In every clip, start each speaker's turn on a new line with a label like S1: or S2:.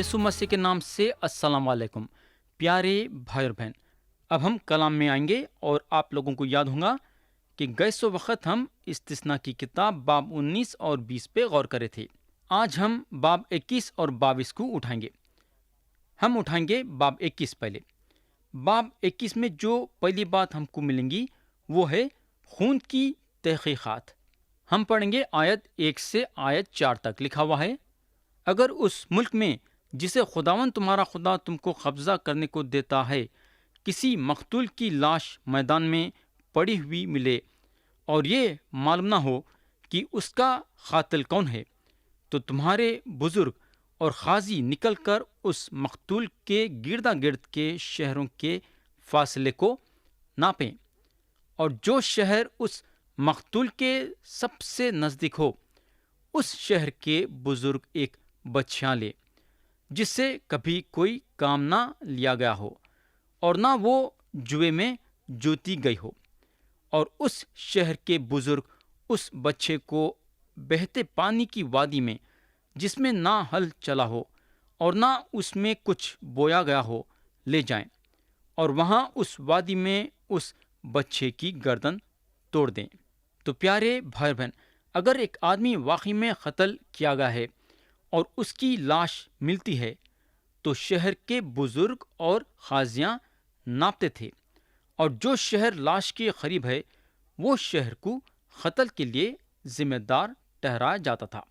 S1: یسوع مسیح کے نام سے السلام علیکم پیارے بھائی اور بہن۔ اب ہم کلام میں آئیں گے اور آپ لوگوں کو یاد ہوگا کہ گئے سو وقت ہم استثنا کی کتاب باب 19 اور 20 پہ غور کرے تھے۔ آج ہم باب 21 اور 22 کو اٹھائیں گے۔ ہم اٹھائیں گے باب 21 پہلے۔ باب 21 میں جو پہلی بات ہم کو ملیں گی وہ ہے خون کی تحقیقات۔ ہم پڑھیں گے آیت 1 سے آیت 4 تک۔ لکھا ہوا ہے، اگر اس ملک میں جسے خداوند تمہارا خدا تم کو قبضہ کرنے کو دیتا ہے کسی مقتول کی لاش میدان میں پڑی ہوئی ملے اور یہ معلوم نہ ہو کہ اس کا قاتل کون ہے، تو تمہارے بزرگ اور قاضی نکل کر اس مقتول کے گردا گرد کے شہروں کے فاصلے کو ناپیں، اور جو شہر اس مقتول کے سب سے نزدیک ہو اس شہر کے بزرگ ایک بچھیاں لے جس سے کبھی کوئی کام نہ لیا گیا ہو اور نہ وہ جوئے میں جوتی گئی ہو، اور اس شہر کے بزرگ اس بچے کو بہتے پانی کی وادی میں جس میں نہ ہل چلا ہو اور نہ اس میں کچھ بویا گیا ہو لے جائیں، اور وہاں اس وادی میں اس بچے کی گردن توڑ دیں۔ تو پیارے بھائی بہن، اگر ایک آدمی واقعی میں قتل کیا گیا ہے اور اس کی لاش ملتی ہے تو شہر کے بزرگ اور قاضیاں ناپتے تھے، اور جو شہر لاش کے قریب ہے وہ شہر کو قتل کے لیے ذمہ دار ٹھہرایا جاتا تھا۔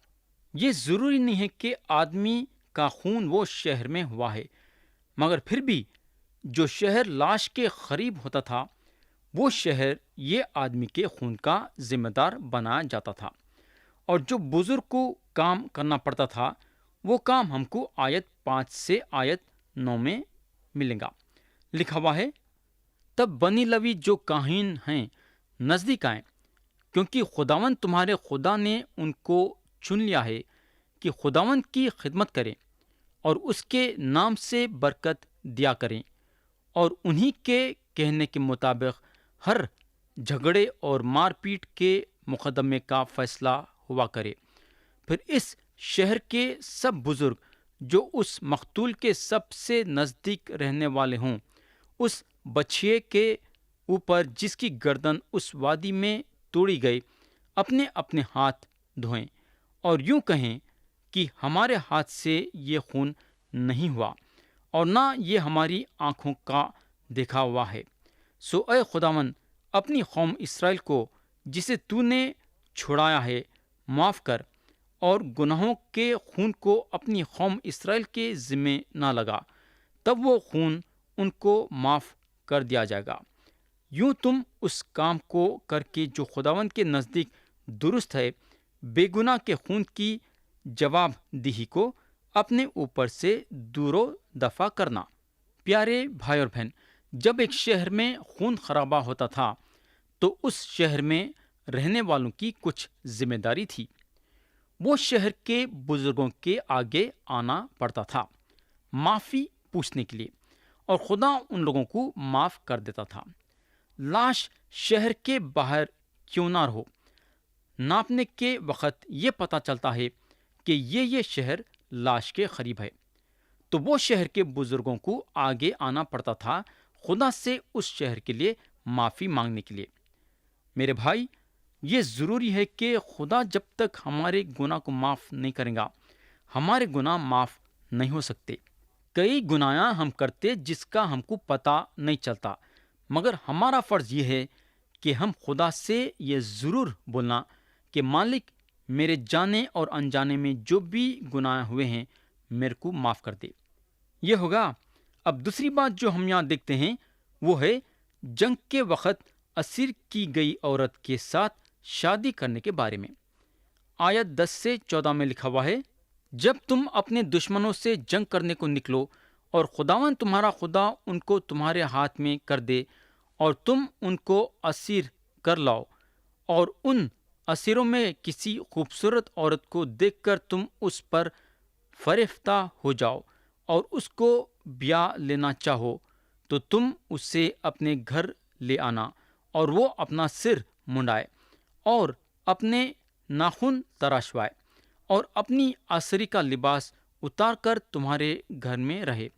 S1: یہ ضروری نہیں ہے کہ آدمی کا خون وہ شہر میں ہوا ہے، مگر پھر بھی جو شہر لاش کے قریب ہوتا تھا وہ شہر یہ آدمی کے خون کا ذمہ دار بنایا جاتا تھا، اور جو بزرگ کو کام کرنا پڑتا تھا وہ کام ہم کو آیت 5 سے آیت 9 میں ملے گا۔ لکھا ہوا ہے، تب بنی لوی جو کاہن ہیں نزدیک آئیں، کیونکہ خداوند تمہارے خدا نے ان کو چن لیا ہے کہ خداوند کی خدمت کریں اور اس کے نام سے برکت دیا کریں، اور انہی کے کہنے کے مطابق ہر جھگڑے اور مار پیٹ کے مقدمے کا فیصلہ ہوا کرے۔ پھر اس شہر کے سب بزرگ جو اس مقتول کے سب سے نزدیک رہنے والے ہوں اس بچھیے کے اوپر جس کی گردن اس وادی میں توڑی گئی اپنے اپنے ہاتھ دھوئیں، اور یوں کہیں کہ ہمارے ہاتھ سے یہ خون نہیں ہوا اور نہ یہ ہماری آنکھوں کا دیکھا ہوا ہے۔ سو اے خداوند، اپنی قوم اسرائیل کو جسے تو نے چھڑایا ہے معاف کر، اور گناہوں کے خون کو اپنی قوم اسرائیل کے ذمے نہ لگا، تب وہ خون ان کو معاف کر دیا جائے گا۔ یوں تم اس کام کو کر کے جو خداوند کے نزدیک درست ہے، بے گناہ کے خون کی جواب دہی کو اپنے اوپر سے دور و دفع کرنا۔ پیارے بھائی اور بہن، جب ایک شہر میں خون خرابہ ہوتا تھا تو اس شہر میں رہنے والوں کی کچھ ذمہ داری تھی۔ وہ شہر کے بزرگوں کے آگے آنا پڑتا تھا معافی پوچھنے کے لیے، اور خدا ان لوگوں کو معاف کر دیتا تھا۔ لاش شہر کے باہر کیوں نہ ہو، ناپنے کے وقت یہ پتا چلتا ہے کہ یہ شہر لاش کے قریب ہے، تو وہ شہر کے بزرگوں کو آگے آنا پڑتا تھا خدا سے اس شہر کے لیے معافی مانگنے کے لیے۔ میرے بھائی، یہ ضروری ہے کہ خدا جب تک ہمارے گناہ کو معاف نہیں کرے گا ہمارے گناہ معاف نہیں ہو سکتے۔ کئی گناہ ہم کرتے جس کا ہم کو پتہ نہیں چلتا، مگر ہمارا فرض یہ ہے کہ ہم خدا سے یہ ضرور بولنا کہ مالک، میرے جانے اور انجانے میں جو بھی گناہ ہوئے ہیں میرے کو معاف کر دے۔ یہ ہوگا۔ اب دوسری بات جو ہم یہاں دیکھتے ہیں وہ ہے جنگ کے وقت اسیر کی گئی عورت کے ساتھ شادی کرنے کے بارے میں۔ آیت 10 سے 14 میں لکھا ہوا ہے، جب تم اپنے دشمنوں سے جنگ کرنے کو نکلو اور خداوند تمہارا خدا ان کو تمہارے ہاتھ میں کر دے اور تم ان کو اسیر کر لاؤ، اور ان اسیروں میں کسی خوبصورت عورت کو دیکھ کر تم اس پر فریفتہ ہو جاؤ اور اس کو بیاہ لینا چاہو، تو تم اسے اپنے گھر لے آنا، اور وہ اپنا سر منڈائے اور اپنے ناخن تراشوائے اور اپنی آسری کا لباس اتار کر تمہارے گھر میں رہے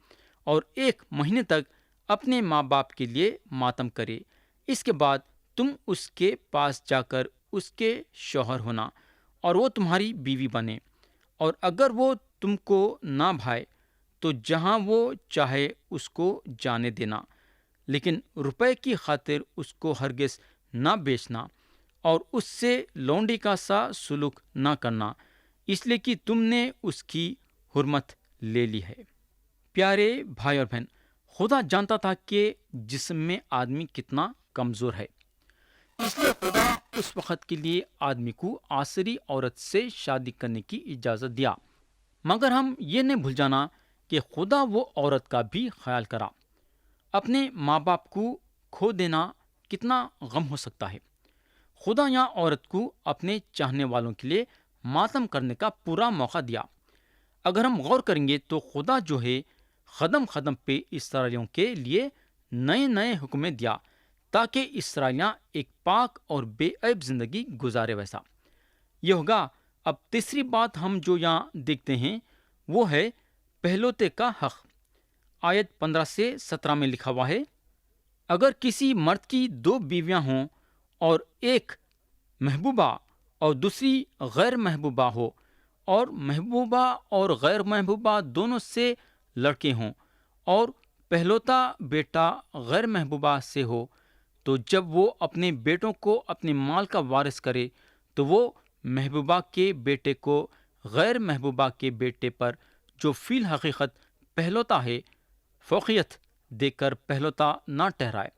S1: اور 1 مہینے تک اپنے ماں باپ کے لیے ماتم کرے۔ اس کے بعد تم اس کے پاس جا کر اس کے شوہر ہونا اور وہ تمہاری بیوی بنے، اور اگر وہ تم کو نہ بھائے تو جہاں وہ چاہے اس کو جانے دینا، لیکن روپے کی خاطر اس کو ہرگز نہ بیچنا اور اس سے لونڈی کا سا سلوک نہ کرنا، اس لیے کہ تم نے اس کی حرمت لے لی ہے۔ پیارے بھائی اور بہن، خدا جانتا تھا کہ جسم میں آدمی کتنا کمزور ہے، اس لیے خدا اس وقت کے لیے آدمی کو عاصری عورت سے شادی کرنے کی اجازت دیا، مگر ہم یہ نہیں بھول جانا کہ خدا وہ عورت کا بھی خیال کرا۔ اپنے ماں باپ کو کھو دینا کتنا غم ہو سکتا ہے۔ خدا یہاں عورت کو اپنے چاہنے والوں کے لیے ماتم کرنے کا پورا موقع دیا۔ اگر ہم غور کریں گے تو خدا جو ہے قدم قدم پہ اسرائیلیوں کے لیے نئے نئے حکمیں دیا تاکہ اسرائیلیاں ایک پاک اور بے عیب زندگی گزارے ویسا۔ یہ ہوگا۔ اب تیسری بات ہم جو یہاں دیکھتے ہیں وہ ہے پہلوتے کا حق۔ آیت 15 سے 17 میں لکھا ہوا ہے، اگر کسی مرد کی 2 بیویاں ہوں اور ایک محبوبہ اور دوسری غیر محبوبہ ہو، اور محبوبہ اور غیر محبوبہ دونوں سے لڑکے ہوں، اور پہلوتا بیٹا غیر محبوبہ سے ہو، تو جب وہ اپنے بیٹوں کو اپنے مال کا وارث کرے تو وہ محبوبہ کے بیٹے کو غیر محبوبہ کے بیٹے پر جو فی الحقیقت پہلوتا ہے فوقیت دے کر پہلوتا نہ ٹھہرائے،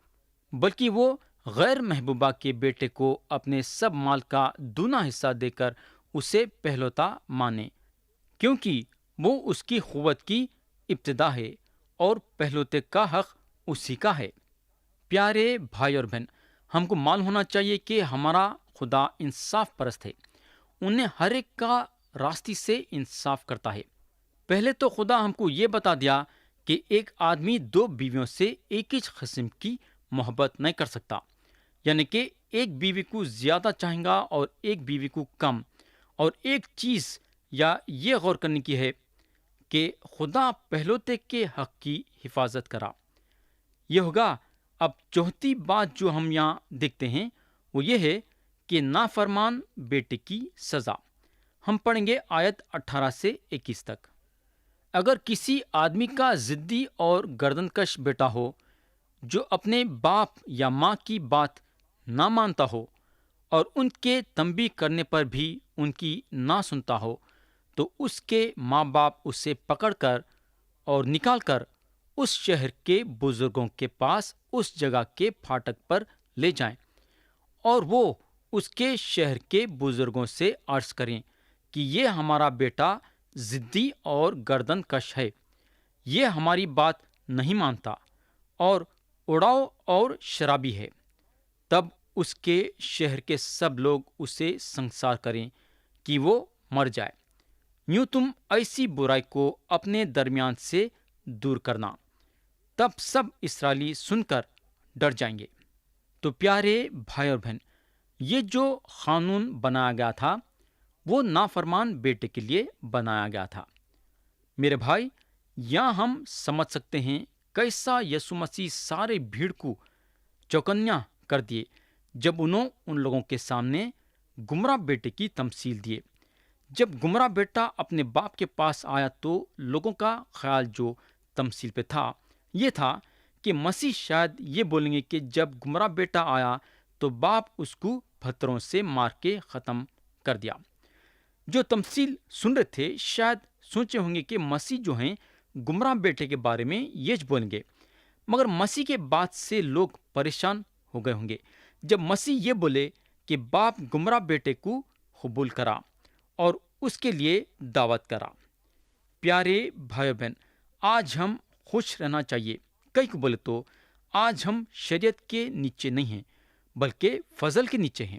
S1: بلکہ وہ غیر محبوبہ کے بیٹے کو اپنے سب مال کا دونا حصہ دے کر اسے پہلوتا مانے، کیونکہ وہ اس کی قوت کی ابتدا ہے اور پہلوتے کا حق اسی کا ہے۔ پیارے بھائی اور بہن، ہم کو معلوم ہونا چاہیے کہ ہمارا خدا انصاف پرست ہے، انہیں ہر ایک کا راستے سے انصاف کرتا ہے۔ پہلے تو خدا ہم کو یہ بتا دیا کہ ایک آدمی 2 بیویوں سے ایک ہی قسم کی محبت نہیں کر سکتا، یعنی کہ ایک بیوی کو زیادہ چاہیں گا اور ایک بیوی کو کم۔ اور ایک چیز یا یہ غور کرنے کی ہے کہ خدا پہلوتے کے حق کی حفاظت کرا۔ یہ ہوگا۔ اب چوتھی بات جو ہم یہاں دیکھتے ہیں وہ یہ ہے کہ نافرمان بیٹے کی سزا۔ ہم پڑھیں گے آیت 18 سے 21 تک۔ اگر کسی آدمی کا ضدی اور گردن کش بیٹا ہو جو اپنے باپ یا ماں کی بات نہ مانتا ہو اور ان کے تنبیہ کرنے پر بھی ان کی نہ سنتا ہو، تو اس کے ماں باپ اسے پکڑ کر اور نکال کر اس شہر کے بزرگوں کے پاس اس جگہ کے پھاٹک پر لے جائیں، اور وہ اس کے شہر کے بزرگوں سے عرض کریں کہ یہ ہمارا بیٹا ضدی اور گردن کش ہے، یہ ہماری بات نہیں مانتا اور اڑاؤ اور شرابی ہے۔ تب اس کے شہر کے سب لوگ اسے سنگسار کریں کہ وہ مر جائے۔ یوں تم ایسی برائی کو اپنے درمیان سے دور کرنا۔ تب سب اسرائیلی سن کر ڈر جائیں گے۔ تو پیارے بھائی اور بہن، یہ جو قانون بنایا گیا تھا وہ نافرمان بیٹے کے لیے بنایا گیا تھا۔ میرے بھائی، یہاں ہم سمجھ سکتے ہیں کیسا یسوع مسیح سارے بھیڑ کو چوکنیاں کر دیے جب انہوں ان لوگوں کے سامنے گمراہ بیٹے کی تمثیل دیے۔ جب گمراہ بیٹا اپنے باپ کے پاس آیا تو لوگوں کا خیال جو تمثیل پہ تھا یہ تھا کہ مسیح شاید یہ بولیں گے کہ جب گمراہ بیٹا آیا تو باپ اس کو پتھروں سے مار کے ختم کر دیا۔ جو تمثیل سن رہے تھے شاید سوچے ہوں گے کہ مسیح جو ہیں گمراہ بیٹے کے بارے میں یہ بولیں گے، مگر مسیح کے بات سے لوگ پریشان ہو گئے ہوں گے جب مسیح یہ بولے کہ باپ گمراہ بیٹے کو قبول کرا اور اس کے لیے دعوت کرا۔ پیارے بھائی بہن، آج ہم خوش رہنا چاہیے، کئی کو بولے تو آج ہم شریعت کے نیچے نہیں ہیں بلکہ فضل کے نیچے ہیں۔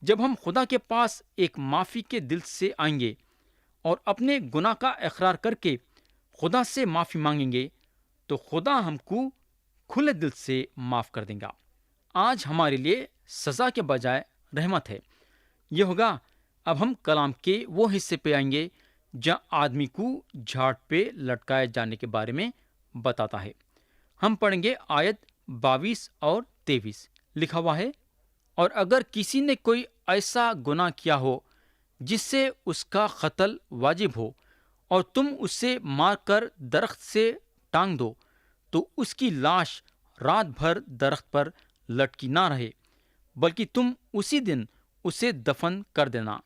S1: جب ہم خدا کے پاس ایک معافی کے دل سے آئیں گے اور اپنے گناہ کا اقرار کر کے خدا سے معافی مانگیں گے تو خدا ہم کو کھلے دل سے معاف کر دے گا۔ آج ہمارے لیے سزا کے بجائے رحمت ہے۔ یہ ہوگا۔ اب ہم کلام کے وہ حصے پہ آئیں گے جہاں آدمی کو جھاڑ پہ لٹکائے جانے کے بارے میں بتاتا ہے۔ ہم پڑھیں گے آیت 22 اور 23، لکھا ہوا ہے، اور اگر کسی نے کوئی ایسا گناہ کیا ہو جس سے اس کا قتل واجب ہو، اور تم اسے مار کر درخت سے ٹانگ دو، تو اس کی لاش رات بھر درخت پر لٹکی نہ رہے، بلکہ تم اسی دن اسے دفن کر دینا،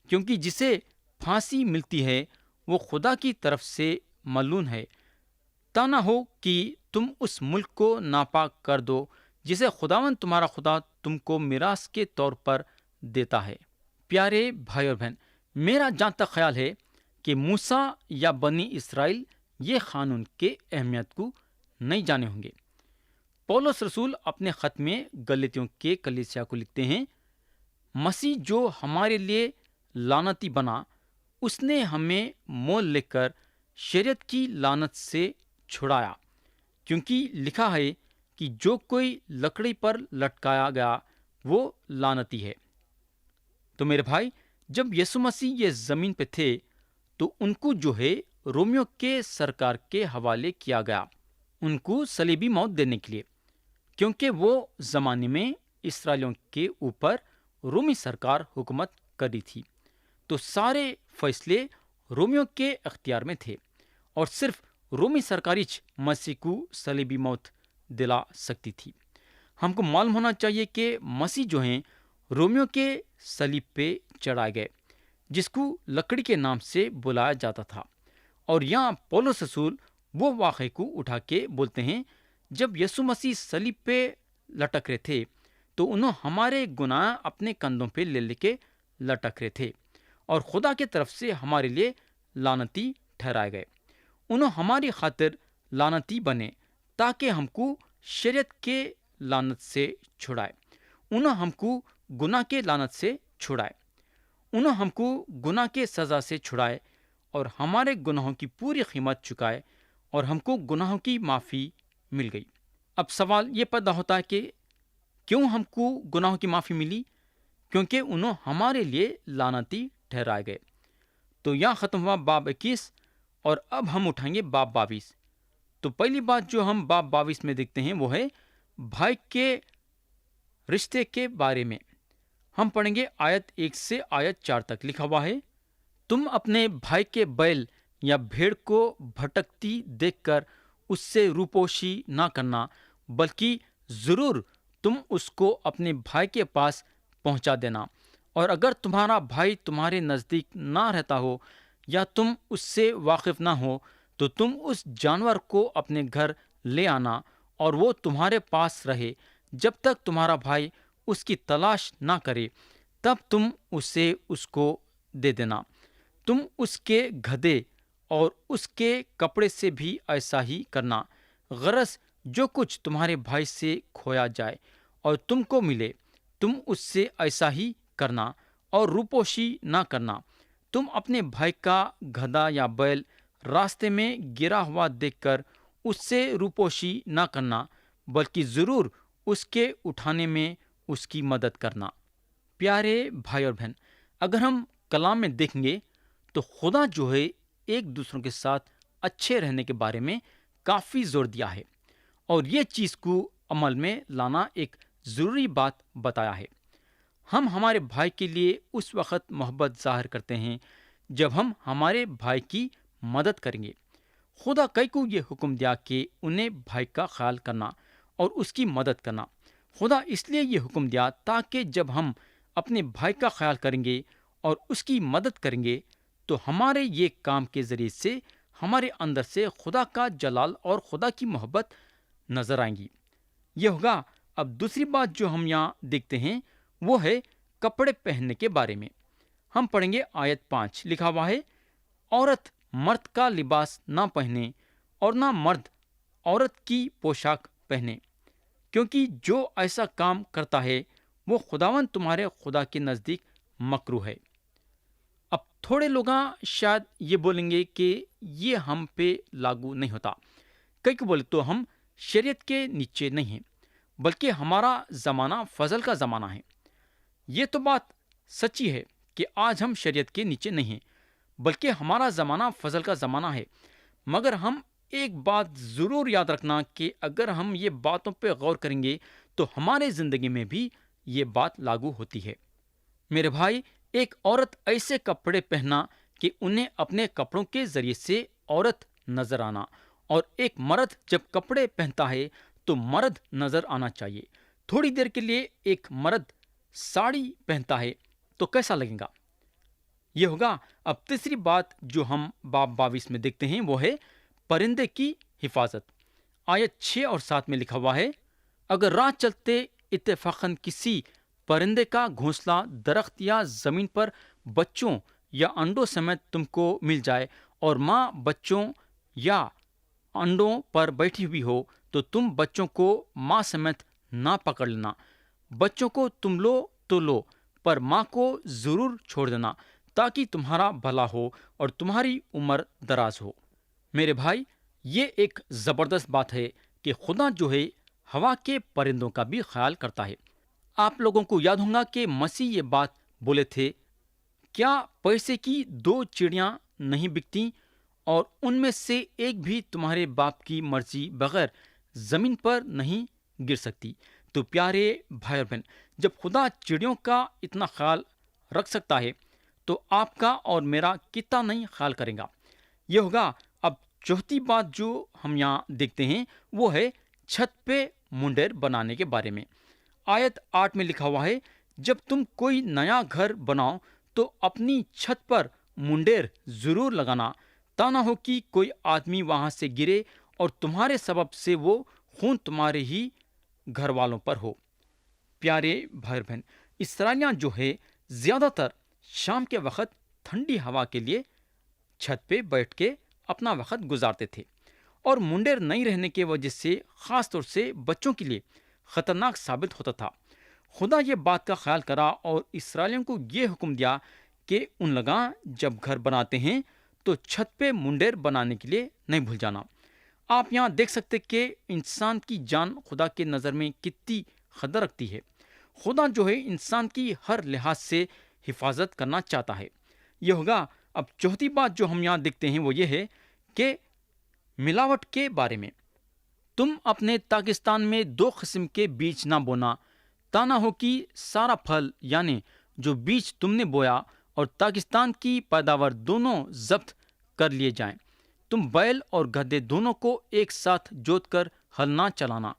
S1: کیونکہ جسے پھانسی ملتی ہے وہ خدا کی طرف سے ملعون ہے۔ تا نہ ہو کہ تم اس ملک کو ناپاک کر دو جسے خداوند تمہارا خدا تم کو میراث کے طور پر دیتا ہے۔ پیارے بھائی اور بہن، میرا جہاں تک خیال ہے کہ موسیٰ یا بنی اسرائیل یہ قانون کے اہمیت کو نہیں جانے ہوں گے۔ پولس رسول اپنے خط میں گلاطیوں کے کلیسیا کو لکھتے ہیں، مسیح جو ہمارے لیے لعنتی بنا، اس نے ہمیں مول لے کر شریعت کی لعنت سے چھڑایا، کیونکہ لکھا ہے کہ جو کوئی لکڑی پر لٹکایا گیا وہ لعنتی ہے۔ تو میرے بھائی، جب یسوع مسیح یہ زمین پہ تھے تو ان کو جو ہے رومیو کے سرکار کے حوالے کیا گیا، ان کو صلیبی موت دینے کے لیے، کیونکہ وہ زمانے میں اسرائیلیوں کے اوپر رومی سرکار حکومت کری تھی۔ تو سارے فیصلے رومیو کے اختیار میں تھے، اور صرف رومی سرکار مسیح کو صلیبی موت دلا سکتی تھی۔ ہم کو معلوم ہونا چاہیے کہ مسیح جو ہیں رومیو کے صلیب پہ چڑھائے گئے، جس کو لکڑی کے نام سے بلایا جاتا تھا۔ اور یہاں پولس رسول وہ واقعے کو اٹھا کے بولتے ہیں، جب یسوع مسیح صلیب پہ لٹک رہے تھے تو انہوں ہمارے گناہ اپنے کندھوں پہ لے لے کے لٹک رہے تھے، اور خدا کی طرف سے ہمارے لیے لعنتی ٹھہرائے گئے۔ انہوں ہماری خاطر لعنتی بنے تاکہ ہم کو شریعت کے لعنت سے چھڑائے، انہوں ہم کو گناہ کے لعنت سے چھڑائے، انہوں ہم کو گناہ کے سزا سے چھڑائے، اور ہمارے گناہوں کی پوری قیمت چکائے، اور ہم کو گناہوں کی معافی مل گئی۔ اب سوال یہ پیدا ہوتا ہے کہ کیوں ہم کو گناہوں کی معافی ملی؟ کیونکہ انہوں ہمارے لیے لعنتی ٹھہرائے گئے۔ تو یہاں ختم ہوا باب 21، اور اب ہم اٹھائیں گے باب 22۔ تو پہلی بات جو ہم باب 22 میں دیکھتے ہیں وہ ہے بھائی کے رشتے کے بارے میں۔ ہم پڑھیں گے آیت 1 سے آیت 4 تک، لکھا ہوا ہے، تم اپنے بھائی کے بیل یا بھیڑ کو بھٹکتی دیکھ کر اس سے روپوشی نہ کرنا، بلکہ ضرور تم اس کو اپنے بھائی کے پاس پہنچا دینا، اور اگر تمہارا بھائی تمہارے نزدیک نہ رہتا ہو یا تم اس سے واقف نہ ہو تو تم اس جانور کو اپنے گھر لے آنا، اور وہ تمہارے پاس رہے جب تک تمہارا بھائی اس کی تلاش نہ کرے، تب تم اسے اس کو دے دینا۔ تم اس کے گدھے اور اس کے کپڑے سے بھی ایسا ہی کرنا، غرض جو کچھ تمہارے بھائی سے کھویا جائے اور تم کو ملے، تم اس سے ایسا ہی کرنا، اور روپوشی نہ کرنا۔ تم اپنے بھائی کا گدھا یا بیل راستے میں گرا ہوا دیکھ کر اس سے روپوشی نہ کرنا، بلکہ ضرور اس کے اٹھانے میں اس کی مدد کرنا۔ پیارے بھائی اور بہن، اگر ہم کلام میں دیکھیں گے تو خدا جو ہے ایک دوسروں کے ساتھ اچھے رہنے کے بارے میں کافی زور دیا ہے، اور یہ چیز کو عمل میں لانا ایک ضروری بات بتایا ہے۔ ہم ہمارے بھائی کے لیے اس وقت محبت ظاہر کرتے ہیں جب ہم ہمارے بھائی کی مدد کریں گے۔ خدا کئی کو یہ حکم دیا کہ انہیں بھائی کا خیال کرنا اور اس کی مدد کرنا۔ خدا اس لیے یہ حکم دیا تاکہ جب ہم اپنے بھائی کا خیال کریں گے اور اس کی مدد کریں گے تو ہمارے یہ کام کے ذریعے سے ہمارے اندر سے خدا کا جلال اور خدا کی محبت نظر آئیں گی۔ یہ ہوگا۔ اب دوسری بات جو ہم یہاں دیکھتے ہیں وہ ہے کپڑے پہننے کے بارے میں۔ ہم پڑھیں گے آیت 5، لکھا ہوا ہے، عورت مرد کا لباس نہ پہنے اور نہ مرد عورت کی پوشاک پہنے، کیونکہ جو ایسا کام کرتا ہے وہ خداوند تمہارے خدا کے نزدیک مکروہ ہے۔ اب تھوڑے لوگ شاید یہ بولیں گے کہ یہ ہم پہ لاگو نہیں ہوتا، کئی کو بولے تو ہم شریعت کے نیچے نہیں ہیں، بلکہ ہمارا زمانہ فضل کا زمانہ ہے۔ یہ تو بات سچی ہے کہ آج ہم شریعت کے نیچے نہیں ہیں، بلکہ ہمارا زمانہ فضل کا زمانہ ہے۔ مگر ہم ایک بات ضرور یاد رکھنا کہ اگر ہم یہ باتوں پہ غور کریں گے تو ہمارے زندگی میں بھی یہ بات لاگو ہوتی ہے۔ میرے بھائی، ایک عورت ایسے کپڑے پہننا کہ انہیں اپنے کپڑوں کے ذریعے سے عورت نظر آنا، اور ایک مرد جب کپڑے پہنتا ہے تو مرد نظر آنا چاہیے۔ تھوڑی دیر کے لیے ایک مرد ساڑی پہنتا ہے تو کیسا لگے گا؟ یہ ہوگا۔ اب تیسری بات جو ہم باب 22 میں دیکھتے ہیں وہ ہے پرندے کی حفاظت۔ آیت 6 اور 7 میں لکھا ہوا ہے، اگر راہ چلتے اتفاقاً کسی پرندے کا گھونسلہ درخت یا زمین پر بچوں یا انڈوں سمیت تم کو مل جائے، اور ماں بچوں یا انڈوں پر بیٹھی ہوئی ہو، تو تم بچوں کو ماں سمیت نہ پکڑ لینا۔ بچوں کو تم لو تو لو، پر ماں کو ضرور چھوڑ دینا، تاکہ تمہارا بھلا ہو اور تمہاری عمر دراز ہو۔ میرے بھائی، یہ ایک زبردست بات ہے کہ خدا جو ہے ہوا کے پرندوں کا بھی خیال کرتا ہے۔ آپ لوگوں کو یاد ہوگا کہ مسیح یہ بات بولے تھے، کیا پیسے کی 2 چڑیاں نہیں بکتی، اور ان میں سے ایک بھی تمہارے باپ کی مرضی بغیر زمین پر نہیں گر سکتی؟ تو پیارے بھائی اور بہن، جب خدا چڑیوں کا اتنا خیال رکھ سکتا ہے تو آپ کا اور میرا کتنا نہیں خیال کرے گا۔ یہ ہوگا۔ اب چوتھی بات جو ہم یہاں دیکھتے ہیں وہ ہے چھت پہ منڈیر بنانے کے بارے میں۔ آیت 8 میں لکھا ہوا ہے، جب تم کوئی نیا گھر بناؤ تو اپنی چھت پر منڈیر ضرور لگانا، تا نہ ہو کہ کوئی آدمی وہاں سے گرے اور تمہارے سبب سے وہ خون تمہارے ہی گھر والوں پر ہو۔ پیارے بھائی بہن، اسرائیلیاں جو ہے زیادہ تر شام کے وقت ٹھنڈی ہوا کے لیے چھت پہ بیٹھ کے اپنا وقت گزارتے تھے، اور منڈیر نہیں رہنے کی وجہ سے خاص طور سے بچوں کے لیے خطرناک ثابت ہوتا تھا۔ خدا یہ بات کا خیال کرا اور اسرائیلیوں کو یہ حکم دیا کہ ان لگا جب گھر بناتے ہیں تو چھت پہ منڈیر بنانے کے لیے نہیں بھول جانا۔ آپ یہاں دیکھ سکتے کہ انسان کی جان خدا کے نظر میں کتنی قدر رکھتی ہے۔ خدا جو ہے انسان کی ہر لحاظ سے حفاظت کرنا چاہتا ہے۔ یہ ہوگا۔ اب چوتھی بات جو ہم یہاں دیکھتے ہیں وہ یہ ہے کہ ملاوٹ کے بارے میں۔ تم اپنے پاکستان میں 2 قسم کے بیج نہ بونا، تا نہ ہو کہ سارا پھل یعنی جو بیج تم نے بویا اور پاکستان کی پیداوار دونوں ضبط کر لیے جائیں۔ تم بیل اور گدھے دونوں کو ایک ساتھ جوت کر ہل نہ چلانا۔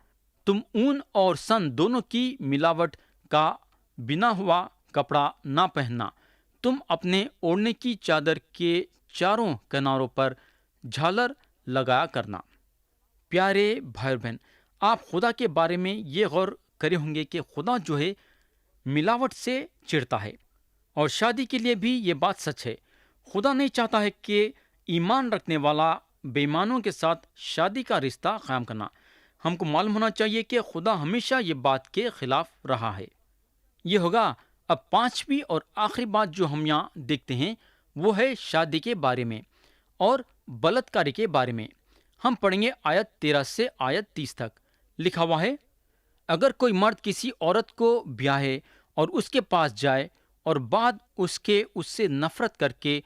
S1: تم اون اور سن دونوں کی ملاوٹ کا بنا ہوا کپڑا نہ پہننا۔ تم اپنے اوڑھنے کی چادر کے چاروں کناروں پر جھالر لگایا کرنا۔ پیارے بھائی بہن، آپ خدا کے بارے میں یہ غور کرے ہوں گے کہ خدا جو ہے ملاوٹ سے چڑھتا ہے، اور شادی کے لیے بھی یہ بات سچ ہے۔ خدا نہیں چاہتا ہے کہ ایمان رکھنے والا بے ایمانوں کے ساتھ شادی کا رشتہ قائم کرنا۔ ہم کو معلوم ہونا چاہیے کہ خدا ہمیشہ یہ بات کے خلاف رہا ہے۔ یہ ہوگا۔ اب 5ویں اور آخری بات جو ہم یہاں دیکھتے ہیں وہ ہے شادی کے بارے میں اور بلاتکاری کے بارے میں۔ ہم پڑھیں گے آیت 13 سے آیت 30 تک۔ لکھا ہوا ہے، اگر کوئی مرد کسی عورت کو بیاہے اور اس کے پاس جائے اور بعد اس سے نفرت کر کے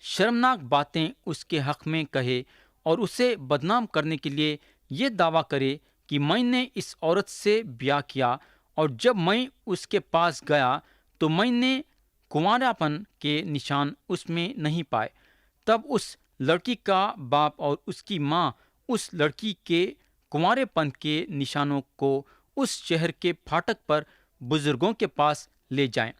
S1: شرمناک باتیں اس کے حق میں کہے اور اسے بدنام کرنے کے لیے یہ دعویٰ کرے کہ میں نے اس عورت سے بیاہ کیا، اور جب میں اس کے پاس گیا تو میں نے کنواراپن کے نشان اس میں نہیں پائے، تب اس لڑکی کا باپ اور اس کی ماں اس لڑکی کے کنوارے پن کے نشانوں کو اس شہر کے پھاٹک پر بزرگوں کے پاس لے جائیں،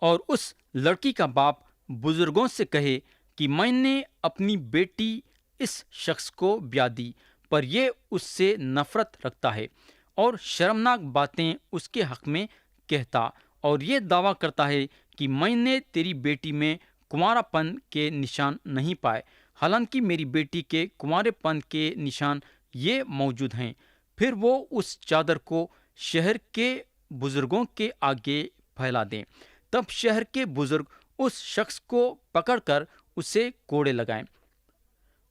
S1: اور اس لڑکی کا باپ بزرگوں سے کہے کہ میں نے اپنی بیٹی اس شخص کو بیاہ دی، پر یہ اس سے نفرت رکھتا ہے اور شرمناک باتیں اس کے حق میں کہتا، اور یہ دعویٰ کرتا ہے کہ میں نے تیری بیٹی میں کنوارا پن کے نشان نہیں پائے، حالانکہ میری بیٹی کے کنوارے پن کے نشان یہ موجود ہیں۔ پھر وہ اس چادر کو شہر کے بزرگوں کے آگے پھیلا دیں، تب شہر کے بزرگ اس شخص کو پکڑ کر اسے کوڑے لگائیں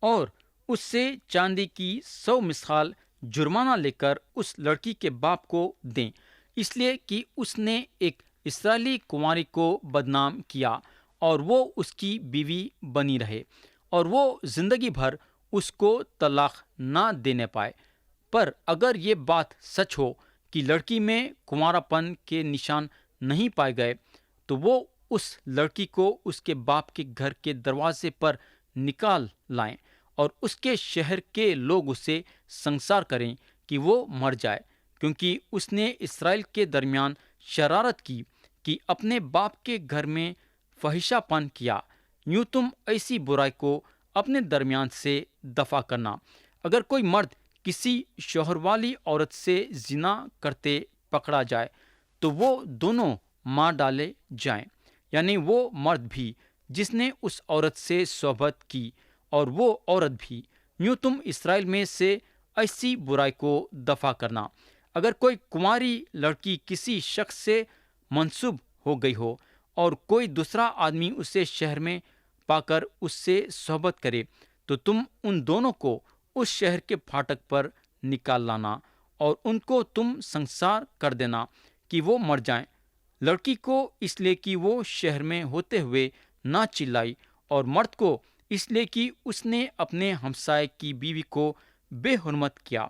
S1: اور اس سے چاندی کی 100 مثقال جرمانہ لے کر اس لڑکی کے باپ کو دیں، اس لیے کہ اس نے ایک اسرائیلی کنواری کو بدنام کیا اور وہ اس کی بیوی بنی رہے اور وہ زندگی بھر اس کو طلاق نہ دینے پائے۔ پر اگر یہ بات سچ ہو کہ لڑکی میں کنوارا پن کے نشان نہیں پائے گئے، تو وہ اس لڑکی کو اس کے باپ کے گھر کے دروازے پر نکال لائیں اور اس کے شہر کے لوگ اسے سنسار کریں کہ وہ مر جائے، کیونکہ اس نے اسرائیل کے درمیان شرارت کی کہ اپنے باپ کے گھر میں فحشہ پن کیا۔ یوں تم ایسی برائی کو اپنے درمیان سے دفع کرنا۔ اگر کوئی مرد کسی شوہر والی عورت سے زنا کرتے پکڑا جائے تو وہ دونوں مار ڈالے جائیں، یعنی وہ مرد بھی جس نے اس عورت سے صحبت کی اور وہ عورت بھی۔ یوں تم اسرائیل میں سے ایسی برائی کو دفع کرنا۔ اگر کوئی کنواری لڑکی کسی شخص سے منسوب ہو گئی ہو اور کوئی دوسرا آدمی اسے شہر میں پا کر اس سے صحبت کرے، تو تم ان دونوں کو اس شہر کے پھاٹک پر نکال لانا اور ان کو تم سنسار کر دینا کہ وہ مر جائیں۔ لڑکی کو اس لیے کہ وہ شہر میں ہوتے ہوئے نہ چلائی، اور مرد کو اس لیے کہ اس نے اپنے ہمسائے کی بیوی کو بے حرمت کیا۔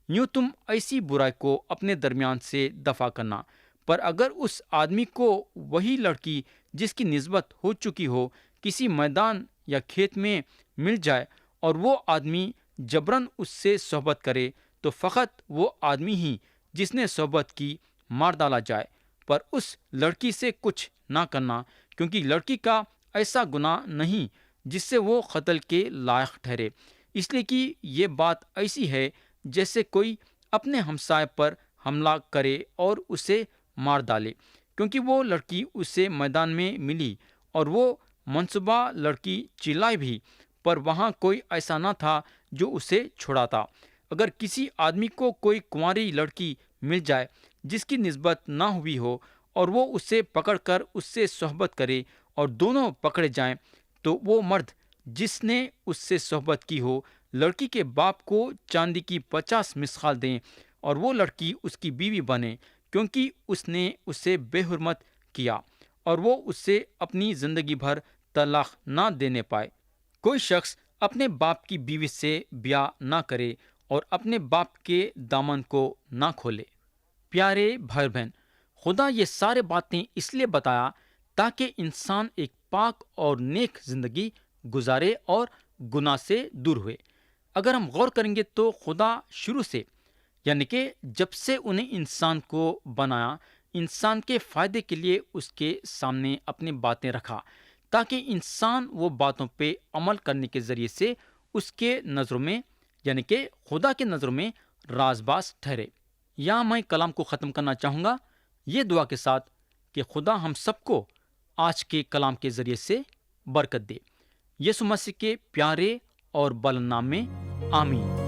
S1: یوں تم ایسی برائی کو اپنے درمیان سے دفع کرنا۔ پر اگر اس آدمی کو وہی لڑکی جس کی نسبت ہو چکی ہو کسی میدان یا کھیت میں مل جائے اور وہ آدمی جبراً اس سے صحبت کرے، تو فقط وہ آدمی ہی جس نے صحبت کی مار ڈالا جائے، پر اس لڑکی سے کچھ نہ کرنا، کیونکہ لڑکی کا ایسا گناہ نہیں جس سے وہ قتل کے لائق ٹھہرے، اس لیے کہ یہ بات ایسی ہے جیسے کوئی اپنے ہمسائے پر حملہ کرے اور اسے مار ڈالے، کیونکہ وہ لڑکی اسے میدان میں ملی اور وہ منصوبہ لڑکی چلائی بھی، پر وہاں کوئی ایسا نہ تھا جو اسے چھڑاتا۔ اگر کسی آدمی کو کوئی کنواری لڑکی مل جائے جس کی نسبت نہ ہوئی ہو اور وہ اسے پکڑ کر اس سے صحبت کرے اور دونوں پکڑے جائیں، تو وہ مرد جس نے اس سے صحبت کی ہو لڑکی کے باپ کو چاندی کی 50 مسقال دیں اور وہ لڑکی اس کی بیوی بنے، کیونکہ اس نے اسے بے حرمت کیا اور وہ اس سے اپنی زندگی بھر طلاق نہ دینے پائے۔ کوئی شخص اپنے باپ کی بیوی سے بیاہ نہ کرے اور اپنے باپ کے دامن کو نہ کھولے۔ پیارے بھائی بہن، خدا یہ سارے باتیں اس لیے بتایا تاکہ انسان ایک پاک اور نیک زندگی گزارے اور گناہ سے دور ہوئے۔ اگر ہم غور کریں گے تو خدا شروع سے، یعنی کہ جب سے انہیں انسان کو بنایا، انسان کے فائدے کے لیے اس کے سامنے اپنی باتیں رکھا تاکہ انسان وہ باتوں پہ عمل کرنے کے ذریعے سے اس کے نظروں میں، یعنی کہ خدا کے نظروں میں راز باز ٹھہرے۔ یہاں میں کلام کو ختم کرنا چاہوں گا یہ دعا کے ساتھ کہ خدا ہم سب کو آج کے کلام کے ذریعے سے برکت دے۔ یسوع مسیح کے پیارے اور بلند نام میں آمین۔